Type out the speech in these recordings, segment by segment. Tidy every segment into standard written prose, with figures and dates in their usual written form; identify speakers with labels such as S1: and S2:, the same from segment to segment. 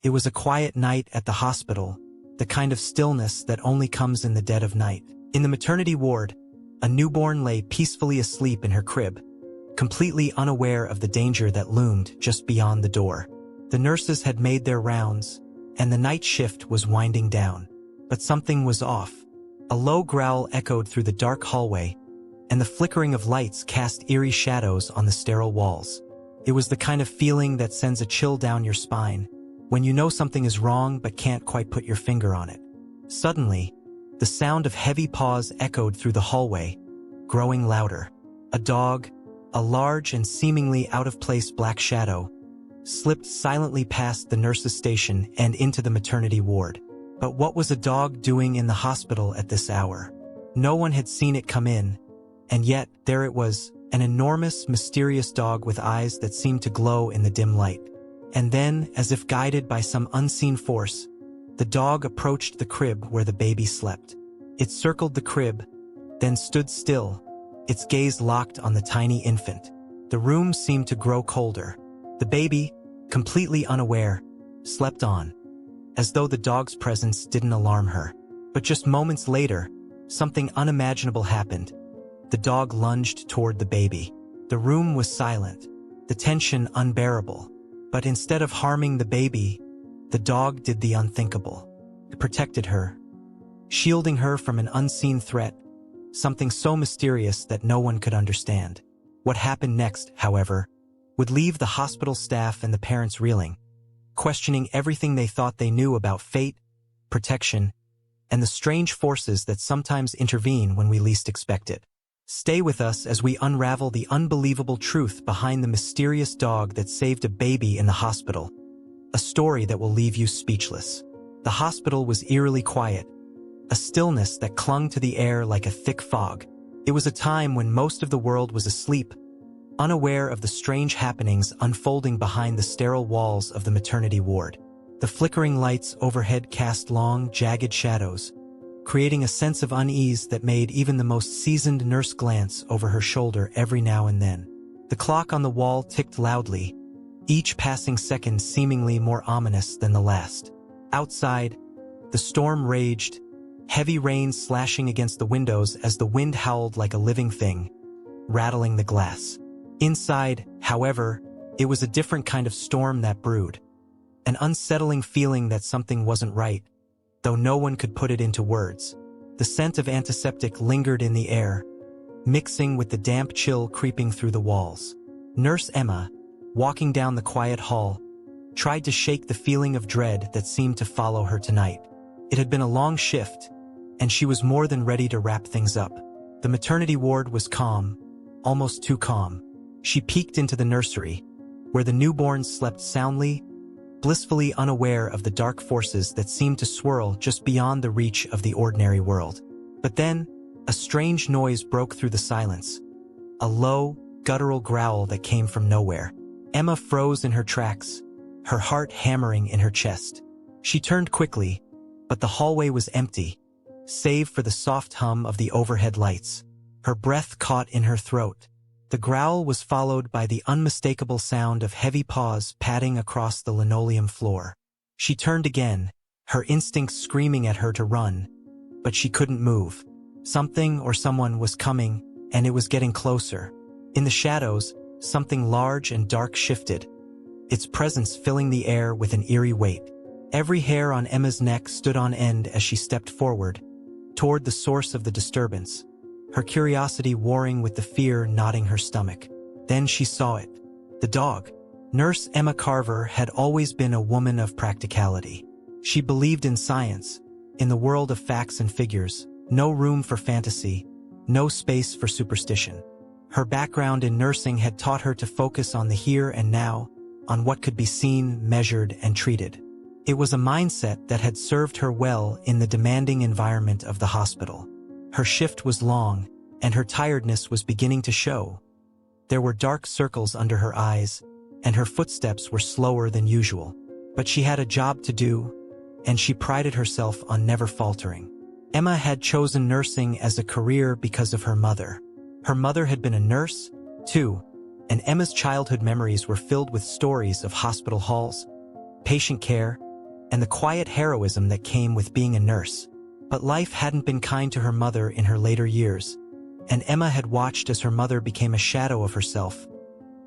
S1: It was a quiet night at the hospital, the kind of stillness that only comes in the dead of night. In the maternity ward, a newborn lay peacefully asleep in her crib, completely unaware of the danger that loomed just beyond the door. The nurses had made their rounds, and the night shift was winding down. But something was off. A low growl echoed through the dark hallway, and the flickering of lights cast eerie shadows on the sterile walls. It was the kind of feeling that sends a chill down your spine, when you know something is wrong but can't quite put your finger on it. Suddenly, the sound of heavy paws echoed through the hallway, growing louder. A dog, a large and seemingly out-of-place black shadow, slipped silently past the nurse's station and into the maternity ward. But what was a dog doing in the hospital at this hour? No one had seen it come in, and yet there it was, an enormous, mysterious dog with eyes that seemed to glow in the dim light. And then, as if guided by some unseen force, the dog approached the crib where the baby slept. It circled the crib, then stood still, its gaze locked on the tiny infant. The room seemed to grow colder. The baby, completely unaware, slept on, as though the dog's presence didn't alarm her. But just moments later, something unimaginable happened. The dog lunged toward the baby. The room was silent, the tension unbearable. But instead of harming the baby, the dog did the unthinkable. It protected her, shielding her from an unseen threat, something so mysterious that no one could understand. What happened next, however, would leave the hospital staff and the parents reeling, questioning everything they thought they knew about fate, protection, and the strange forces that sometimes intervene when we least expect it. Stay with us as we unravel the unbelievable truth behind the mysterious dog that saved a baby in the hospital. A story that will leave you speechless. The hospital was eerily quiet, a stillness that clung to the air like a thick fog. It was a time when most of the world was asleep, unaware of the strange happenings unfolding behind the sterile walls of the maternity ward. The flickering lights overhead cast long, jagged shadows, creating a sense of unease that made even the most seasoned nurse glance over her shoulder every now and then. The clock on the wall ticked loudly, each passing second seemingly more ominous than the last. Outside, the storm raged, heavy rain slashing against the windows as the wind howled like a living thing, rattling the glass. Inside, however, it was a different kind of storm that brewed, an unsettling feeling that something wasn't right, though no one could put it into words. The scent of antiseptic lingered in the air, mixing with the damp chill creeping through the walls. Nurse Emma, walking down the quiet hall, tried to shake the feeling of dread that seemed to follow her tonight. It had been a long shift, and she was more than ready to wrap things up. The maternity ward was calm, almost too calm. She peeked into the nursery, where the newborns slept soundly, blissfully unaware of the dark forces that seemed to swirl just beyond the reach of the ordinary world. But then, a strange noise broke through the silence, a low, guttural growl that came from nowhere. Emma froze in her tracks, her heart hammering in her chest. She turned quickly, but the hallway was empty, save for the soft hum of the overhead lights. Her breath caught in her throat. The growl was followed by the unmistakable sound of heavy paws padding across the linoleum floor. She turned again, her instincts screaming at her to run, but she couldn't move. Something or someone was coming, and it was getting closer. In the shadows, something large and dark shifted, its presence filling the air with an eerie weight. Every hair on Emma's neck stood on end as she stepped forward, toward the source of the disturbance, her curiosity warring with the fear knotting her stomach. Then she saw it. The dog. Nurse Emma Carver had always been a woman of practicality. She believed in science, in the world of facts and figures, no room for fantasy, no space for superstition. Her background in nursing had taught her to focus on the here and now, on what could be seen, measured, and treated. It was a mindset that had served her well in the demanding environment of the hospital. Her shift was long, and her tiredness was beginning to show. There were dark circles under her eyes, and her footsteps were slower than usual. But she had a job to do, and she prided herself on never faltering. Emma had chosen nursing as a career because of her mother. Her mother had been a nurse, too, and Emma's childhood memories were filled with stories of hospital halls, patient care, and the quiet heroism that came with being a nurse. But life hadn't been kind to her mother in her later years, and Emma had watched as her mother became a shadow of herself,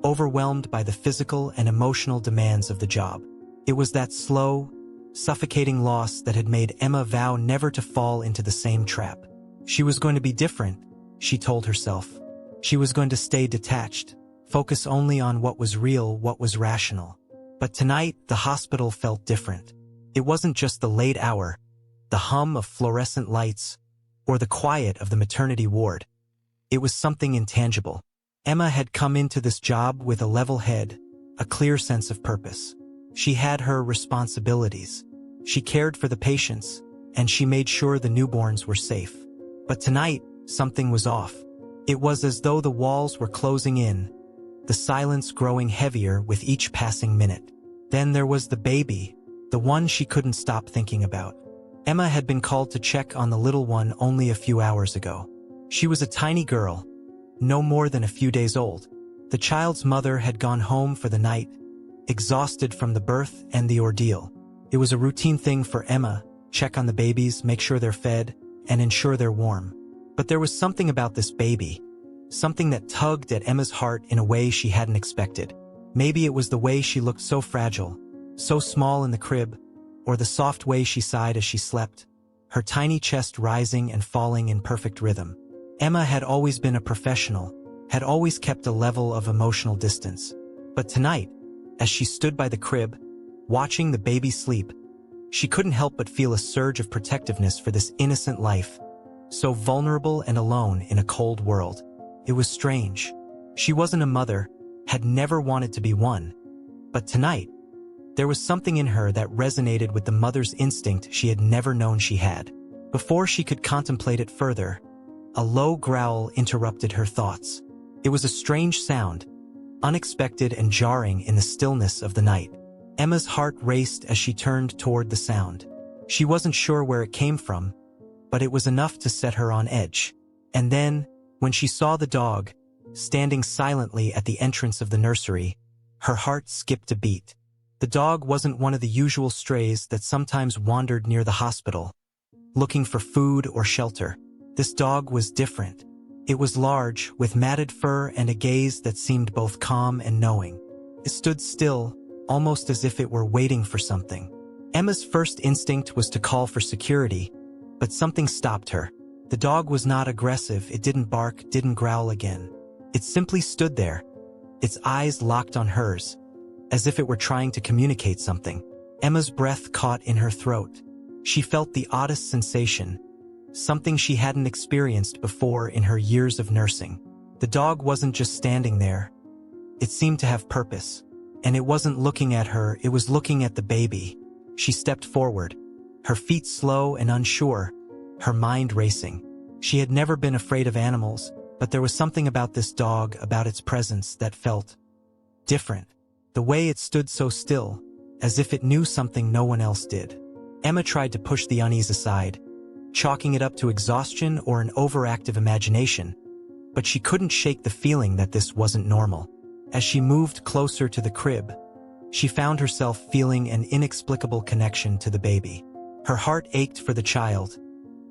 S1: overwhelmed by the physical and emotional demands of the job. It was that slow, suffocating loss that had made Emma vow never to fall into the same trap. She was going to be different, she told herself. She was going to stay detached, focus only on what was real, what was rational. But tonight, the hospital felt different. It wasn't just the late hour, the hum of fluorescent lights, or the quiet of the maternity ward. It was something intangible. Emma had come into this job with a level head, a clear sense of purpose. She had her responsibilities. She cared for the patients, and she made sure the newborns were safe. But tonight, something was off. It was as though the walls were closing in, the silence growing heavier with each passing minute. Then there was the baby, the one she couldn't stop thinking about. Emma had been called to check on the little one only a few hours ago. She was a tiny girl, no more than a few days old. The child's mother had gone home for the night, exhausted from the birth and the ordeal. It was a routine thing for Emma, check on the babies, make sure they're fed, and ensure they're warm. But there was something about this baby, something that tugged at Emma's heart in a way she hadn't expected. Maybe it was the way she looked so fragile, so small in the crib, or the soft way she sighed as she slept, her tiny chest rising and falling in perfect rhythm. Emma had always been a professional, had always kept a level of emotional distance. But tonight, as she stood by the crib, watching the baby sleep, she couldn't help but feel a surge of protectiveness for this innocent life, so vulnerable and alone in a cold world. It was strange. She wasn't a mother, had never wanted to be one. But tonight, there was something in her that resonated with the mother's instinct she had never known she had. Before she could contemplate it further, a low growl interrupted her thoughts. It was a strange sound, unexpected and jarring in the stillness of the night. Emma's heart raced as she turned toward the sound. She wasn't sure where it came from, but it was enough to set her on edge. And then, when she saw the dog, standing silently at the entrance of the nursery, her heart skipped a beat. The dog wasn't one of the usual strays that sometimes wandered near the hospital, looking for food or shelter. This dog was different. It was large, with matted fur and a gaze that seemed both calm and knowing. It stood still, almost as if it were waiting for something. Emma's first instinct was to call for security, but something stopped her. The dog was not aggressive, it didn't bark, didn't growl again. It simply stood there, its eyes locked on hers, as if it were trying to communicate something. Emma's breath caught in her throat. She felt the oddest sensation, something she hadn't experienced before in her years of nursing. The dog wasn't just standing there. It seemed to have purpose. And it wasn't looking at her, it was looking at the baby. She stepped forward, her feet slow and unsure, her mind racing. She had never been afraid of animals, but there was something about this dog, about its presence, that felt different. The way it stood so still, as if it knew something no one else did. Emma tried to push the unease aside, chalking it up to exhaustion or an overactive imagination, but she couldn't shake the feeling that this wasn't normal. As she moved closer to the crib, she found herself feeling an inexplicable connection to the baby. Her heart ached for the child,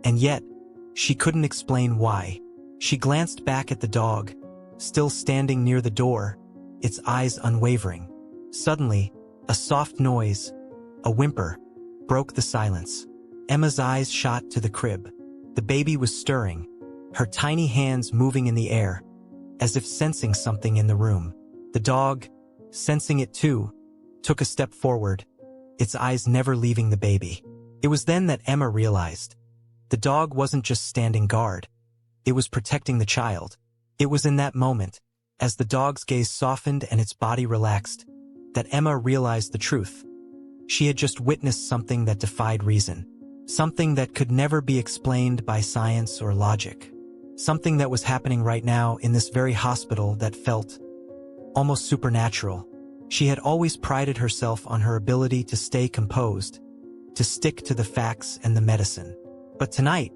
S1: and yet, she couldn't explain why. She glanced back at the dog, still standing near the door, its eyes unwavering. Suddenly, a soft noise, a whimper, broke the silence. Emma's eyes shot to the crib. The baby was stirring, her tiny hands moving in the air, as if sensing something in the room. The dog, sensing it too, took a step forward, its eyes never leaving the baby. It was then that Emma realized. The dog wasn't just standing guard. It was protecting the child. It was in that moment, as the dog's gaze softened and its body relaxed, that Emma realized the truth. She had just witnessed something that defied reason. Something that could never be explained by science or logic. Something that was happening right now in this very hospital that felt almost supernatural. She had always prided herself on her ability to stay composed, to stick to the facts and the medicine. But tonight,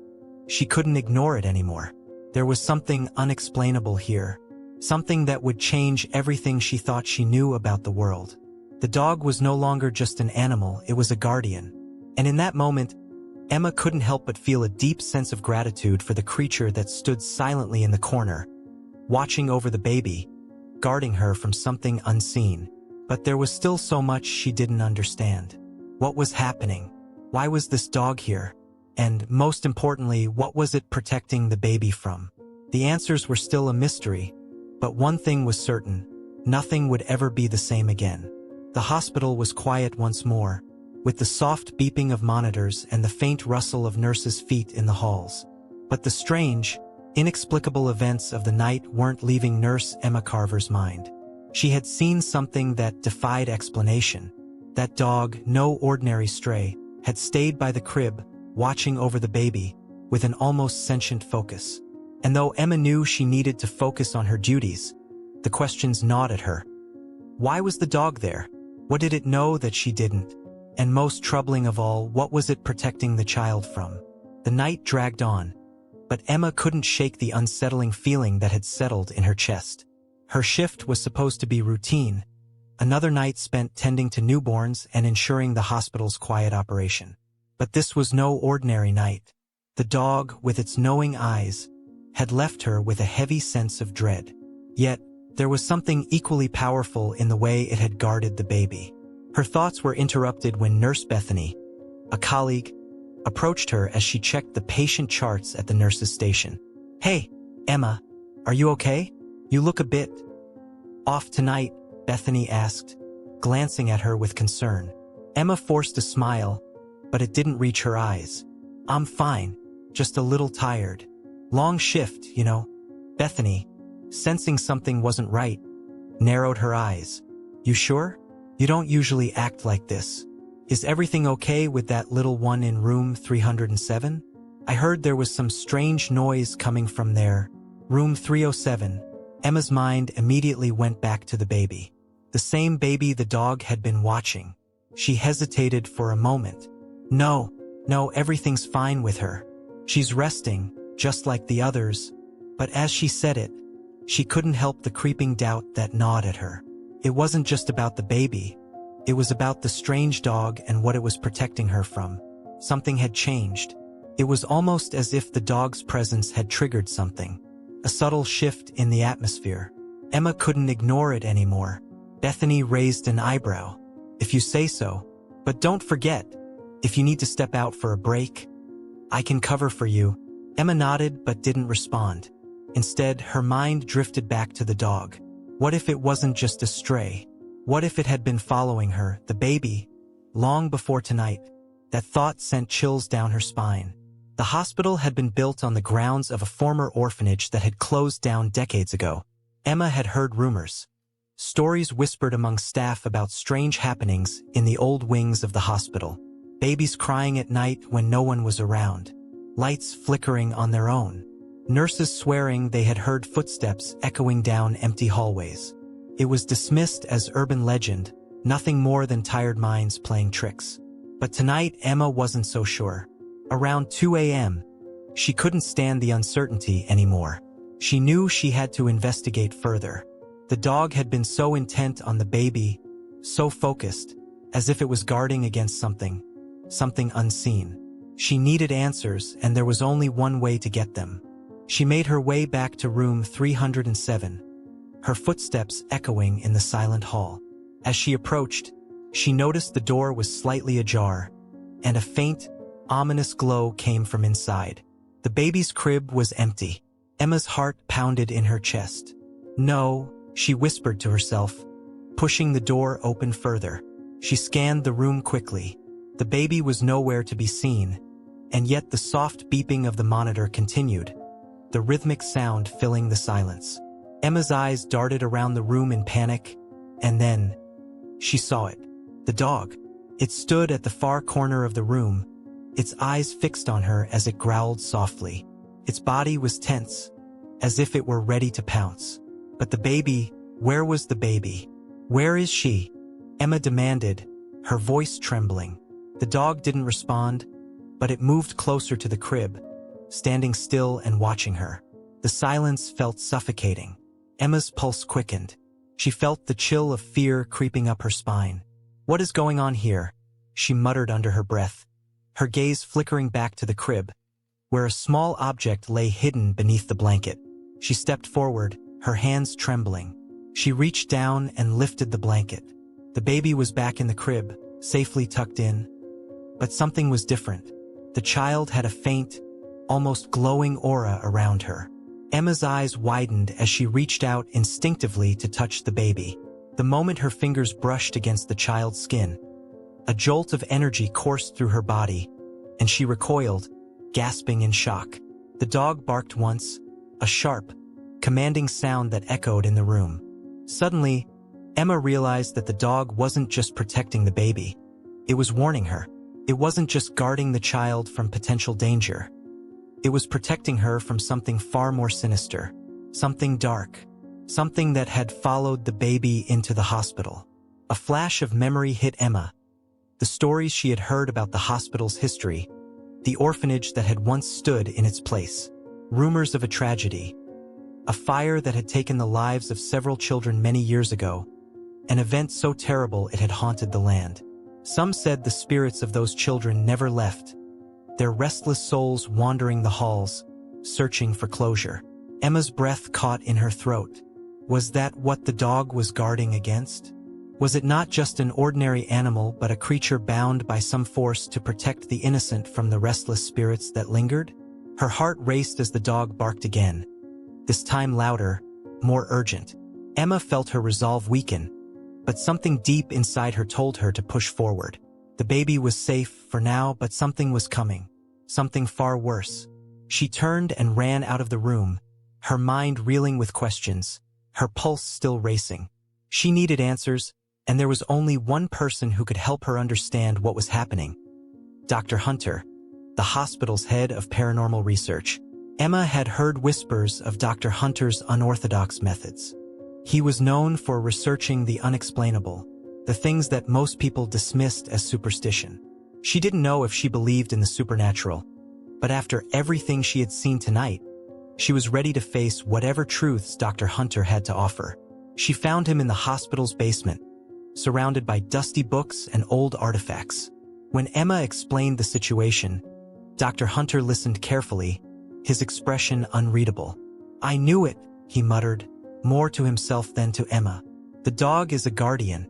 S1: she couldn't ignore it anymore. There was something unexplainable here, something that would change everything she thought she knew about the world. The dog was no longer just an animal, it was a guardian. And in that moment, Emma couldn't help but feel a deep sense of gratitude for the creature that stood silently in the corner, watching over the baby, guarding her from something unseen. But there was still so much she didn't understand. What was happening? Why was this dog here? And, most importantly, what was it protecting the baby from? The answers were still a mystery, but one thing was certain: nothing would ever be the same again. The hospital was quiet once more, with the soft beeping of monitors and the faint rustle of nurses' feet in the halls. But the strange, inexplicable events of the night weren't leaving Nurse Emma Carver's mind. She had seen something that defied explanation. That dog, no ordinary stray, had stayed by the crib, watching over the baby, with an almost sentient focus. And though Emma knew she needed to focus on her duties, the questions gnawed at her. Why was the dog there? What did it know that she didn't? And most troubling of all, what was it protecting the child from? The night dragged on, but Emma couldn't shake the unsettling feeling that had settled in her chest. Her shift was supposed to be routine, another night spent tending to newborns and ensuring the hospital's quiet operation. But this was no ordinary night. The dog, with its knowing eyes, had left her with a heavy sense of dread. Yet, there was something equally powerful in the way it had guarded the baby. Her thoughts were interrupted when Nurse Bethany, a colleague, approached her as she checked the patient charts at the nurse's station. "Hey, Emma, are you okay? You look a bit off tonight," Bethany asked, glancing at her with concern. Emma forced a smile, but it didn't reach her eyes. "I'm fine, just a little tired. Long shift, you know." Bethany, sensing something wasn't right, narrowed her eyes. "You sure? You don't usually act like this. Is everything okay with that little one in room 307? I heard there was some strange noise coming from there." Room 307. Emma's mind immediately went back to the baby. The same baby the dog had been watching. She hesitated for a moment. No, everything's fine with her. She's resting, just like the others." But as she said it, she couldn't help the creeping doubt that gnawed at her. It wasn't just about the baby. It was about the strange dog and what it was protecting her from. Something had changed. It was almost as if the dog's presence had triggered something. A subtle shift in the atmosphere. Emma couldn't ignore it anymore. Bethany raised an eyebrow. "If you say so. But don't forget, if you need to step out for a break, I can cover for you." Emma nodded but didn't respond. Instead, her mind drifted back to the dog. What if it wasn't just a stray? What if it had been following her, the baby, long before tonight? That thought sent chills down her spine. The hospital had been built on the grounds of a former orphanage that had closed down decades ago. Emma had heard rumors. Stories whispered among staff about strange happenings in the old wings of the hospital. Babies crying at night when no one was around. Lights flickering on their own. Nurses swearing they had heard footsteps echoing down empty hallways. It was dismissed as urban legend, nothing more than tired minds playing tricks. But tonight Emma wasn't so sure. Around 2 a.m., she couldn't stand the uncertainty anymore. She knew she had to investigate further. The dog had been so intent on the baby, so focused, as if it was guarding against something unseen. She needed answers, and there was only one way to get them. She made her way back to room 307, her footsteps echoing in the silent hall. As she approached, she noticed the door was slightly ajar, and a faint, ominous glow came from inside. The baby's crib was empty. Emma's heart pounded in her chest. "No," she whispered to herself, pushing the door open further. She scanned the room quickly. The baby was nowhere to be seen, and yet the soft beeping of the monitor continued, the rhythmic sound filling the silence. Emma's eyes darted around the room in panic, and then she saw it. The dog. It stood at the far corner of the room, its eyes fixed on her as it growled softly. Its body was tense, as if it were ready to pounce. But the baby, where was the baby? "Where is she?" Emma demanded, her voice trembling. The dog didn't respond, but it moved closer to the crib, standing still and watching her. The silence felt suffocating. Emma's pulse quickened. She felt the chill of fear creeping up her spine. "What is going on here?" she muttered under her breath, her gaze flickering back to the crib, where a small object lay hidden beneath the blanket. She stepped forward, her hands trembling. She reached down and lifted the blanket. The baby was back in the crib, safely tucked in. But something was different. The child had a faint, almost glowing aura around her. Emma's eyes widened as she reached out instinctively to touch the baby. The moment her fingers brushed against the child's skin, a jolt of energy coursed through her body, and she recoiled, gasping in shock. The dog barked once, a sharp, commanding sound that echoed in the room. Suddenly, Emma realized that the dog wasn't just protecting the baby. It was warning her. It wasn't just guarding the child from potential danger. It was protecting her from something far more sinister, something dark, something that had followed the baby into the hospital. A flash of memory hit Emma. The stories she had heard about the hospital's history, the orphanage that had once stood in its place, rumors of a tragedy, a fire that had taken the lives of several children many years ago, an event so terrible it had haunted the land. Some said the spirits of those children never left, their restless souls wandering the halls, searching for closure. Emma's breath caught in her throat. Was that what the dog was guarding against? Was it not just an ordinary animal but a creature bound by some force to protect the innocent from the restless spirits that lingered? Her heart raced as the dog barked again, this time louder, more urgent. Emma felt her resolve weaken, but something deep inside her told her to push forward. The baby was safe for now, but something was coming, something far worse. She turned and ran out of the room, her mind reeling with questions, her pulse still racing. She needed answers, and there was only one person who could help her understand what was happening. Dr. Hunter, the hospital's head of paranormal research. Emma had heard whispers of Dr. Hunter's unorthodox methods. He was known for researching the unexplainable, the things that most people dismissed as superstition. She didn't know if she believed in the supernatural, but after everything she had seen tonight, she was ready to face whatever truths Dr. Hunter had to offer. She found him in the hospital's basement, surrounded by dusty books and old artifacts. When Emma explained the situation, Dr. Hunter listened carefully, his expression unreadable. "I knew it," he muttered, more to himself than to Emma. "The dog is a guardian,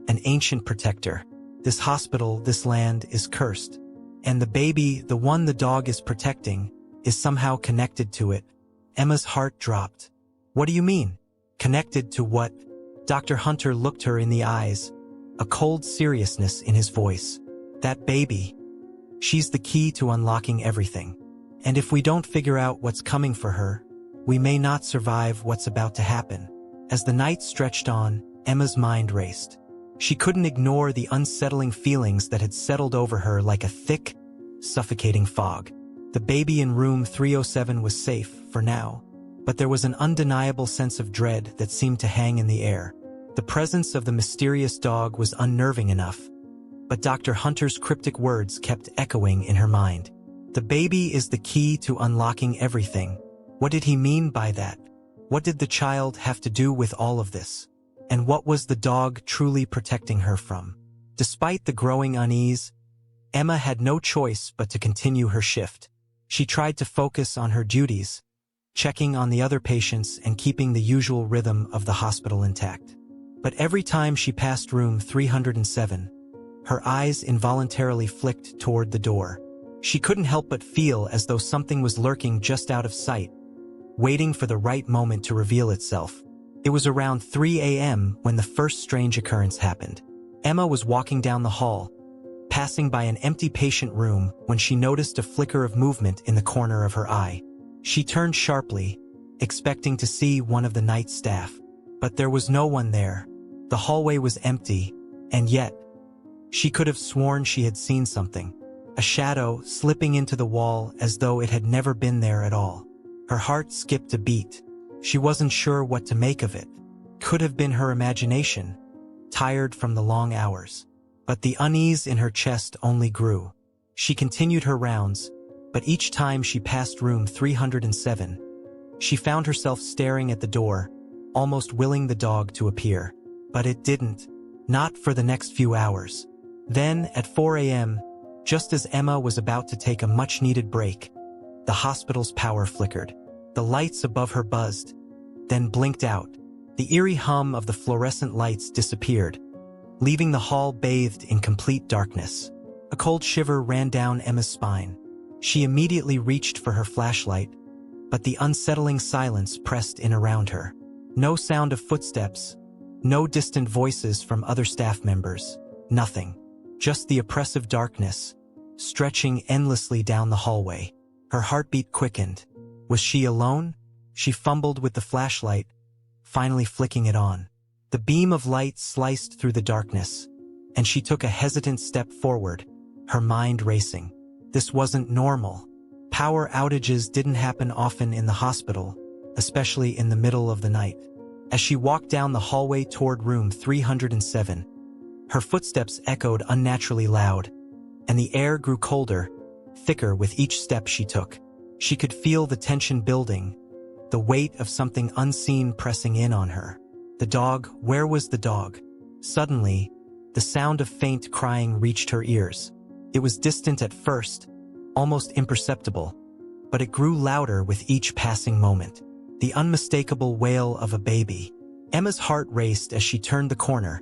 S1: an ancient protector. This hospital, this land is cursed. And the baby, the one the dog is protecting, is somehow connected to it." Emma's heart dropped. "What do you mean? Connected to what?" Dr. Hunter looked her in the eyes, a cold seriousness in his voice. "That baby. She's the key to unlocking everything. And if we don't figure out what's coming for her, we may not survive what's about to happen." As the night stretched on, Emma's mind raced. She couldn't ignore the unsettling feelings that had settled over her like a thick, suffocating fog. The baby in room 307 was safe, for now, but there was an undeniable sense of dread that seemed to hang in the air. The presence of the mysterious dog was unnerving enough, but Dr. Hunter's cryptic words kept echoing in her mind. The baby is the key to unlocking everything. What did he mean by that? What did the child have to do with all of this? And what was the dog truly protecting her from? Despite the growing unease, Emma had no choice but to continue her shift. She tried to focus on her duties, checking on the other patients and keeping the usual rhythm of the hospital intact. But every time she passed room 307, her eyes involuntarily flicked toward the door. She couldn't help but feel as though something was lurking just out of sight, waiting for the right moment to reveal itself. It was around 3 a.m. when the first strange occurrence happened. Emma was walking down the hall, passing by an empty patient room when she noticed a flicker of movement in the corner of her eye. She turned sharply, expecting to see one of the night staff. But there was no one there. The hallway was empty, and yet, she could have sworn she had seen something. A shadow slipping into the wall as though it had never been there at all. Her heart skipped a beat. She wasn't sure what to make of it. Could have been her imagination, tired from the long hours. But the unease in her chest only grew. She continued her rounds, but each time she passed room 307, she found herself staring at the door, almost willing the dog to appear. But it didn't. Not for the next few hours. Then, at 4 a.m., just as Emma was about to take a much-needed break, the hospital's power flickered. The lights above her buzzed, then blinked out. The eerie hum of the fluorescent lights disappeared, leaving the hall bathed in complete darkness. A cold shiver ran down Emma's spine. She immediately reached for her flashlight, but the unsettling silence pressed in around her. No sound of footsteps, no distant voices from other staff members, nothing. Just the oppressive darkness, stretching endlessly down the hallway. Her heartbeat quickened. Was she alone? She fumbled with the flashlight, finally flicking it on. The beam of light sliced through the darkness, and she took a hesitant step forward, her mind racing. This wasn't normal. Power outages didn't happen often in the hospital, especially in the middle of the night. As she walked down the hallway toward room 307, her footsteps echoed unnaturally loud, and the air grew colder, thicker with each step she took. She could feel the tension building, the weight of something unseen pressing in on her. The dog, where was the dog? Suddenly, the sound of faint crying reached her ears. It was distant at first, almost imperceptible, but it grew louder with each passing moment. The unmistakable wail of a baby. Emma's heart raced as she turned the corner,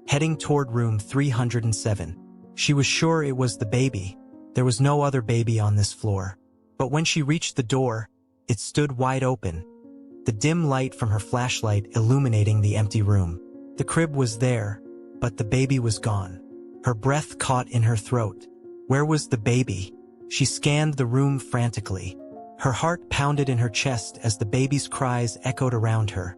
S1: heading toward room 307. She was sure it was the baby. There was no other baby on this floor. But when she reached the door, it stood wide open, the dim light from her flashlight illuminating the empty room. The crib was there, but the baby was gone. Her breath caught in her throat. Where was the baby? She scanned the room frantically. Her heart pounded in her chest as the baby's cries echoed around her,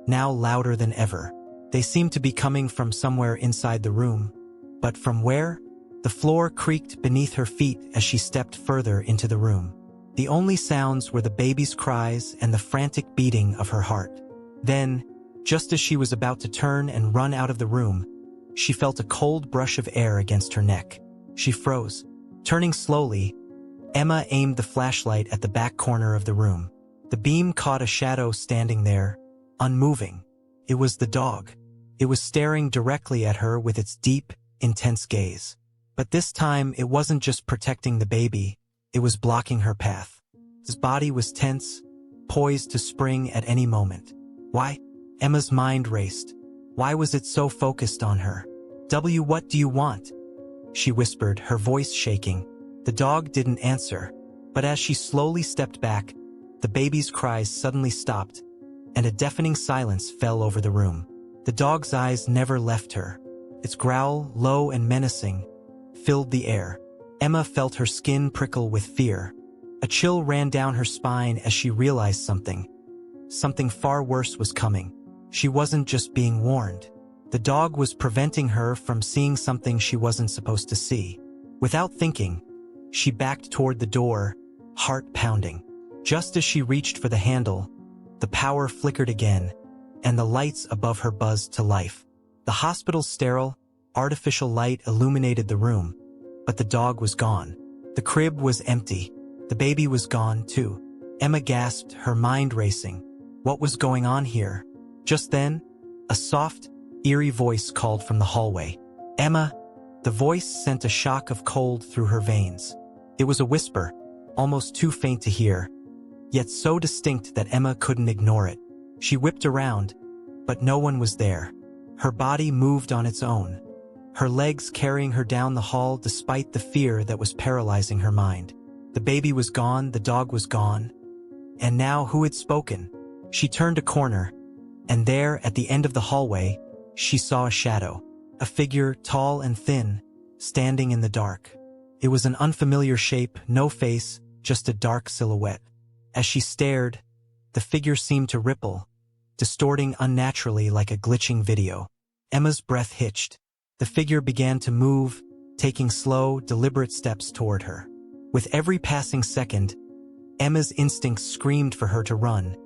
S1: now louder than ever. They seemed to be coming from somewhere inside the room. But from where? The floor creaked beneath her feet as she stepped further into the room. The only sounds were the baby's cries and the frantic beating of her heart. Then, just as she was about to turn and run out of the room, she felt a cold brush of air against her neck. She froze. Turning slowly, Emma aimed the flashlight at the back corner of the room. The beam caught a shadow standing there, unmoving. It was the dog. It was staring directly at her with its deep, intense gaze. But this time, it wasn't just protecting the baby. It was blocking her path. His body was tense, poised to spring at any moment. Why? Emma's mind raced. Why was it so focused on her? What do you want? She whispered, her voice shaking. The dog didn't answer, but as she slowly stepped back, the baby's cries suddenly stopped, and a deafening silence fell over the room. The dog's eyes never left her. Its growl, low and menacing, filled the air. Emma felt her skin prickle with fear. A chill ran down her spine as she realized something. Something far worse was coming. She wasn't just being warned. The dog was preventing her from seeing something she wasn't supposed to see. Without thinking, she backed toward the door, heart pounding. Just as she reached for the handle, the power flickered again, and the lights above her buzzed to life. The hospital's sterile, artificial light illuminated the room, but the dog was gone. The crib was empty. The baby was gone, too. Emma gasped, her mind racing. What was going on here? Just then, a soft, eerie voice called from the hallway. Emma! The voice sent a shock of cold through her veins. It was a whisper, almost too faint to hear, yet so distinct that Emma couldn't ignore it. She whipped around, but no one was there. Her body moved on its own, her legs carrying her down the hall despite the fear that was paralyzing her mind. The baby was gone, the dog was gone, and now who had spoken? She turned a corner, and there, at the end of the hallway, she saw a shadow, a figure tall and thin, standing in the dark. It was an unfamiliar shape, no face, just a dark silhouette. As she stared, the figure seemed to ripple, distorting unnaturally like a glitching video. Emma's breath hitched. The figure began to move, taking slow, deliberate steps toward her. With every passing second, Emma's instincts screamed for her to run,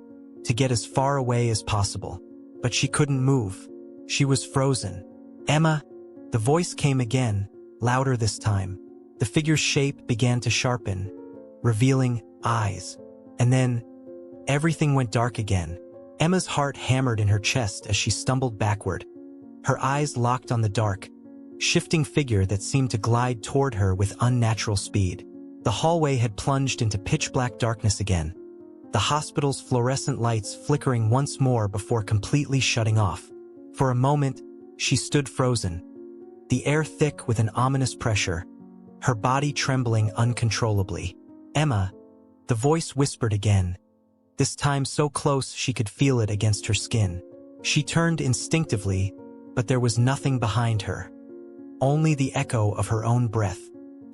S1: to get as far away as possible. But she couldn't move. She was frozen. Emma! The voice came again, louder this time. The figure's shape began to sharpen, revealing eyes. And then, everything went dark again. Emma's heart hammered in her chest as she stumbled backward, her eyes locked on the dark, shifting figure that seemed to glide toward her with unnatural speed. The hallway had plunged into pitch-black darkness again, the hospital's fluorescent lights flickering once more before completely shutting off. For a moment, she stood frozen, the air thick with an ominous pressure, her body trembling uncontrollably. "Emma," the voice whispered again, this time so close she could feel it against her skin. She turned instinctively, but there was nothing behind her. Only the echo of her own breath.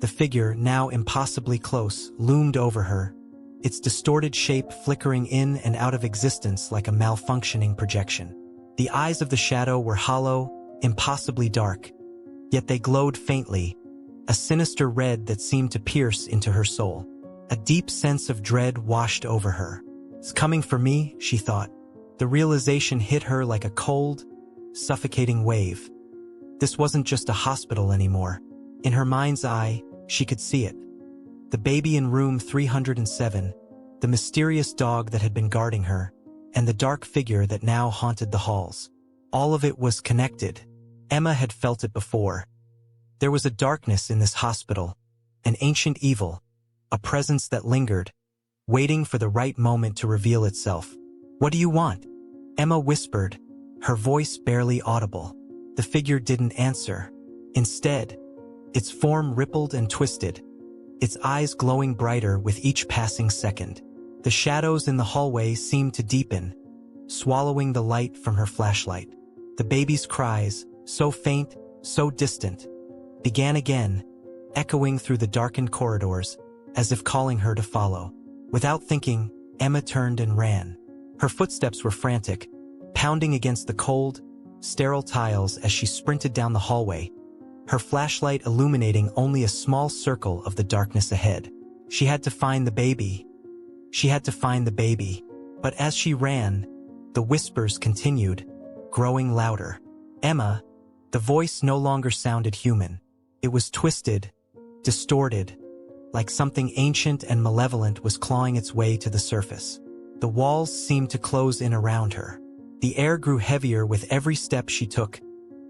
S1: The figure, now impossibly close, loomed over her, its distorted shape flickering in and out of existence like a malfunctioning projection. The eyes of the shadow were hollow, impossibly dark, yet they glowed faintly, a sinister red that seemed to pierce into her soul. A deep sense of dread washed over her. "It's coming for me," she thought. The realization hit her like a cold, suffocating wave. This wasn't just a hospital anymore. In her mind's eye, she could see it. The baby in room 307, the mysterious dog that had been guarding her, and the dark figure that now haunted the halls. All of it was connected. Emma had felt it before. There was a darkness in this hospital, an ancient evil, a presence that lingered, waiting for the right moment to reveal itself. "What do you want?" Emma whispered, her voice barely audible. The figure didn't answer. Instead, its form rippled and twisted, its eyes glowing brighter with each passing second. The shadows in the hallway seemed to deepen, swallowing the light from her flashlight. The baby's cries, so faint, so distant, began again, echoing through the darkened corridors, as if calling her to follow. Without thinking, Emma turned and ran. Her footsteps were frantic, pounding against the cold, sterile tiles as she sprinted down the hallway, her flashlight illuminating only a small circle of the darkness ahead. She had to find the baby. She had to find the baby. But as she ran, the whispers continued, growing louder. "Emma," the voice no longer sounded human. It was twisted, distorted, like something ancient and malevolent was clawing its way to the surface. The walls seemed to close in around her. The air grew heavier with every step she took,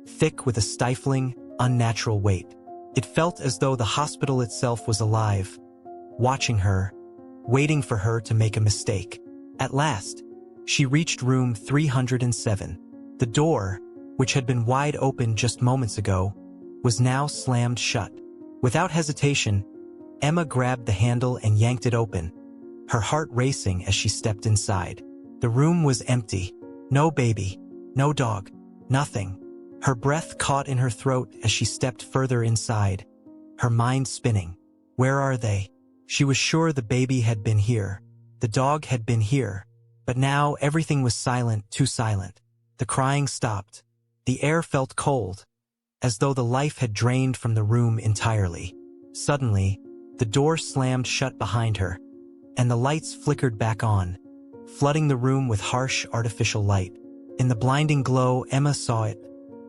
S1: thick with a stifling, unnatural weight. It felt as though the hospital itself was alive, watching her, waiting for her to make a mistake. At last, she reached room 307. The door, which had been wide open just moments ago, was now slammed shut. Without hesitation, Emma grabbed the handle and yanked it open, her heart racing as she stepped inside. The room was empty. No baby, no dog, nothing. Her breath caught in her throat as she stepped further inside, her mind spinning. Where are they? She was sure the baby had been here. The dog had been here. But now everything was silent, too silent. The crying stopped. The air felt cold, as though the life had drained from the room entirely. Suddenly, the door slammed shut behind her, and the lights flickered back on, flooding the room with harsh, artificial light. In the blinding glow, Emma saw it,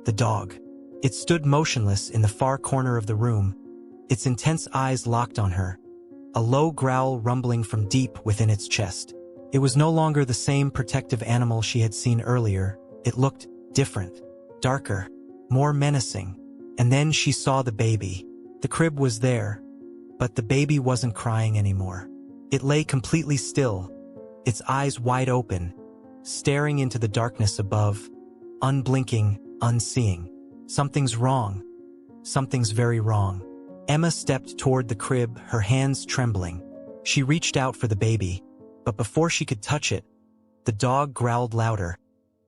S1: the dog. It stood motionless in the far corner of the room, its intense eyes locked on her, a low growl rumbling from deep within its chest. It was no longer the same protective animal she had seen earlier. It looked different, darker, more menacing. And then she saw the baby. The crib was there, but the baby wasn't crying anymore. It lay completely still, its eyes wide open, staring into the darkness above, unblinking, unseeing. Something's wrong. Something's very wrong. Emma stepped toward the crib, her hands trembling. She reached out for the baby, but before she could touch it, the dog growled louder,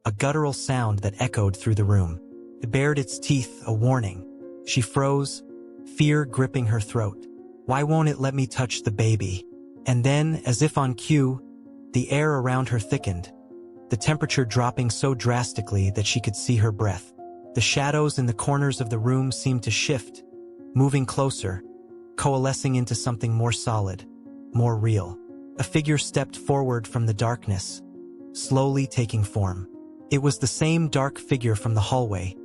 S1: a guttural sound that echoed through the room. It bared its teeth, a warning. She froze, fear gripping her throat. Why won't it let me touch the baby? And then, as if on cue, the air around her thickened, the temperature dropping so drastically that she could see her breath. The shadows in the corners of the room seemed to shift, moving closer, coalescing into something more solid, more real. A figure stepped forward from the darkness, slowly taking form. It was the same dark figure from the hallway,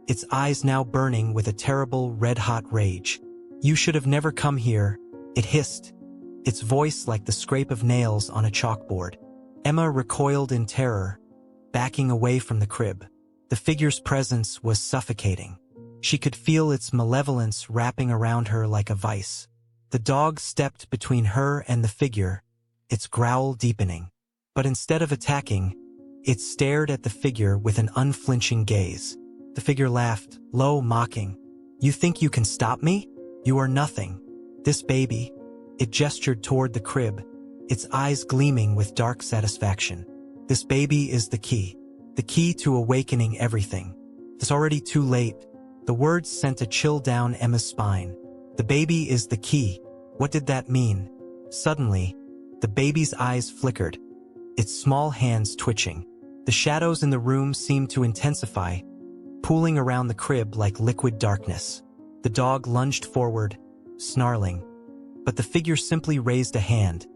S1: its eyes now burning with a terrible red-hot rage. "You should have never come here," it hissed, its voice like the scrape of nails on a chalkboard. Emma recoiled in terror, backing away from the crib. The figure's presence was suffocating. She could feel its malevolence wrapping around her like a vice. The dog stepped between her and the figure, its growl deepening. But instead of attacking, it stared at the figure with an unflinching gaze. The figure laughed, low, mocking. "You think you can stop me? You are nothing. This baby." It gestured toward the crib, its eyes gleaming with dark satisfaction. "This baby is the key to awakening everything. It's already too late." The words sent a chill down Emma's spine. The baby is the key. What did that mean? Suddenly, the baby's eyes flickered, its small hands twitching. The shadows in the room seemed to intensify, pooling around the crib like liquid darkness. The dog lunged forward, snarling. But the figure simply raised a hand,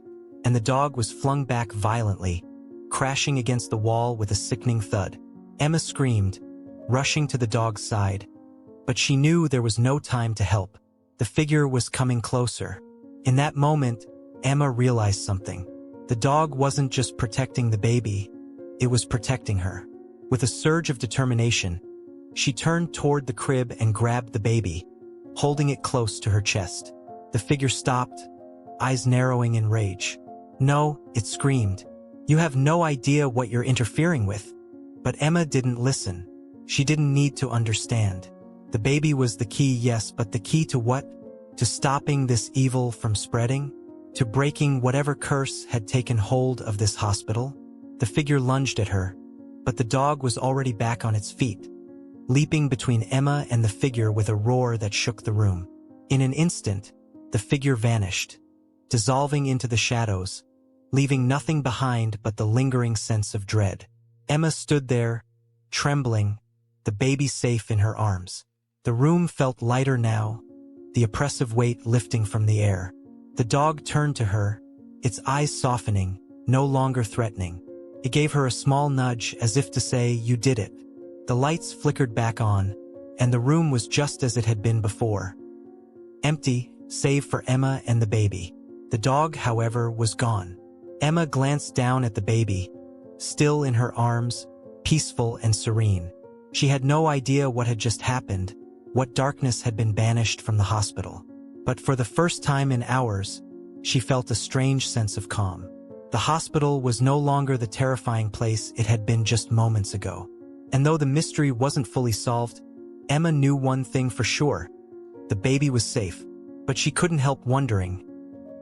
S1: and the dog was flung back violently, crashing against the wall with a sickening thud. Emma screamed, rushing to the dog's side. But she knew there was no time to help. The figure was coming closer. In that moment, Emma realized something. The dog wasn't just protecting the baby, it was protecting her. With a surge of determination, she turned toward the crib and grabbed the baby, holding it close to her chest. The figure stopped, eyes narrowing in rage. "No," it screamed. "You have no idea what you're interfering with." But Emma didn't listen. She didn't need to understand. The baby was the key, yes, but the key to what? To stopping this evil from spreading? To breaking whatever curse had taken hold of this hospital? The figure lunged at her, but the dog was already back on its feet, leaping between Emma and the figure with a roar that shook the room. In an instant, the figure vanished, dissolving into the shadows, leaving nothing behind but the lingering sense of dread. Emma stood there, trembling, the baby safe in her arms. The room felt lighter now, the oppressive weight lifting from the air. The dog turned to her, its eyes softening, no longer threatening. It gave her a small nudge as if to say, "You did it." The lights flickered back on, and the room was just as it had been before. Empty, save for Emma and the baby. The dog, however, was gone. Emma glanced down at the baby, still in her arms, peaceful and serene. She had no idea what had just happened, what darkness had been banished from the hospital. But for the first time in hours, she felt a strange sense of calm. The hospital was no longer the terrifying place it had been just moments ago. And though the mystery wasn't fully solved, Emma knew one thing for sure. The baby was safe. But she couldn't help wondering,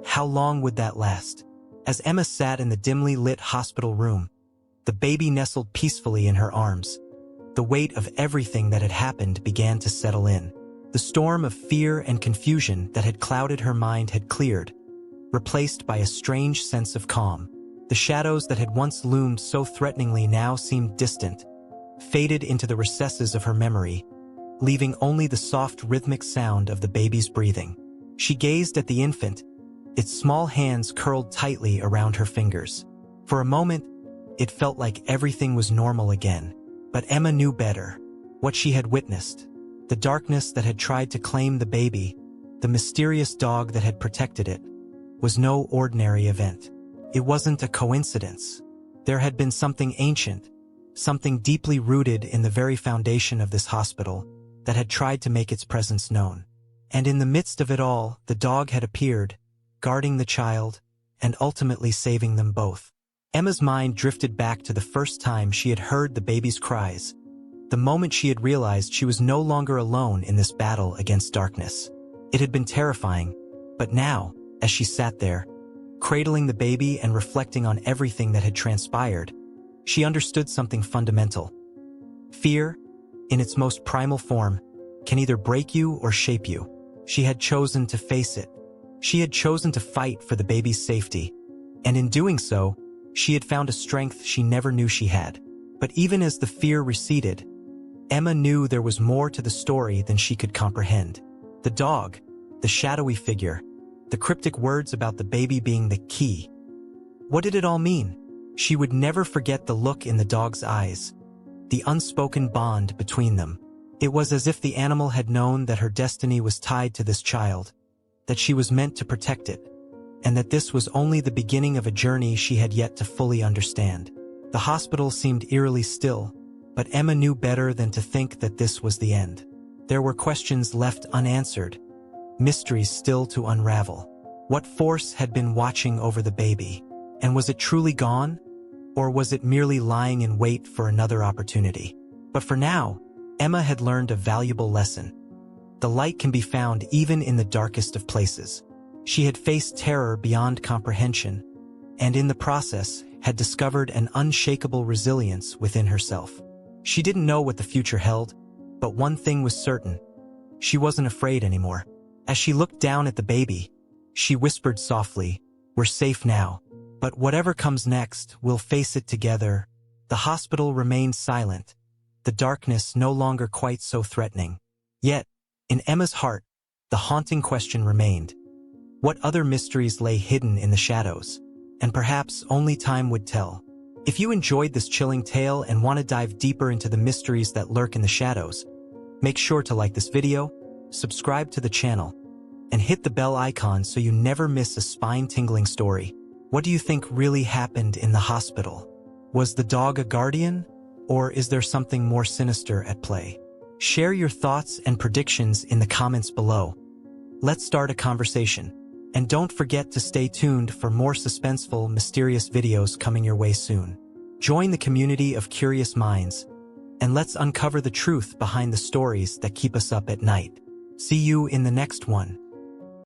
S1: how long would that last? As Emma sat in the dimly lit hospital room, the baby nestled peacefully in her arms. The weight of everything that had happened began to settle in. The storm of fear and confusion that had clouded her mind had cleared, replaced by a strange sense of calm. The shadows that had once loomed so threateningly now seemed distant, faded into the recesses of her memory, leaving only the soft rhythmic sound of the baby's breathing. She gazed at the infant, its small hands curled tightly around her fingers. For a moment, it felt like everything was normal again. But Emma knew better. What she had witnessed, the darkness that had tried to claim the baby, the mysterious dog that had protected it, was no ordinary event. It wasn't a coincidence. There had been something ancient, something deeply rooted in the very foundation of this hospital, that had tried to make its presence known. And in the midst of it all, the dog had appeared, guarding the child, and ultimately saving them both. Emma's mind drifted back to the first time she had heard the baby's cries, the moment she had realized she was no longer alone in this battle against darkness. It had been terrifying, but now, as she sat there, cradling the baby and reflecting on everything that had transpired, she understood something fundamental. Fear, in its most primal form, can either break you or shape you. She had chosen to face it. She had chosen to fight for the baby's safety, and in doing so, she had found a strength she never knew she had. But even as the fear receded, Emma knew there was more to the story than she could comprehend. The dog, the shadowy figure, the cryptic words about the baby being the key. What did it all mean? She would never forget the look in the dog's eyes, the unspoken bond between them. It was as if the animal had known that her destiny was tied to this child, that she was meant to protect it, and that this was only the beginning of a journey she had yet to fully understand. The hospital seemed eerily still, But Emma knew better than to think that this was the end. There were questions left unanswered, mysteries still to unravel. What force had been watching over the baby? And was it truly gone? Or was it merely lying in wait for another opportunity? But for now, Emma had learned a valuable lesson. The light can be found even in the darkest of places. She had faced terror beyond comprehension, and in the process had discovered an unshakable resilience within herself. She didn't know what the future held, but one thing was certain. She wasn't afraid anymore. As she looked down at the baby, she whispered softly, "We're safe now. But whatever comes next, we'll face it together." The hospital remained silent, the darkness no longer quite so threatening. Yet, in Emma's heart, the haunting question remained. What other mysteries lay hidden in the shadows? And perhaps only time would tell. If you enjoyed this chilling tale and want to dive deeper into the mysteries that lurk in the shadows, make sure to like this video, subscribe to the channel, and hit the bell icon so you never miss a spine-tingling story. What do you think really happened in the hospital? Was the dog a guardian, or is there something more sinister at play? Share your thoughts and predictions in the comments below. Let's start a conversation. And don't forget to stay tuned for more suspenseful, mysterious videos coming your way soon. Join the community of curious minds, and let's uncover the truth behind the stories that keep us up at night. See you in the next one.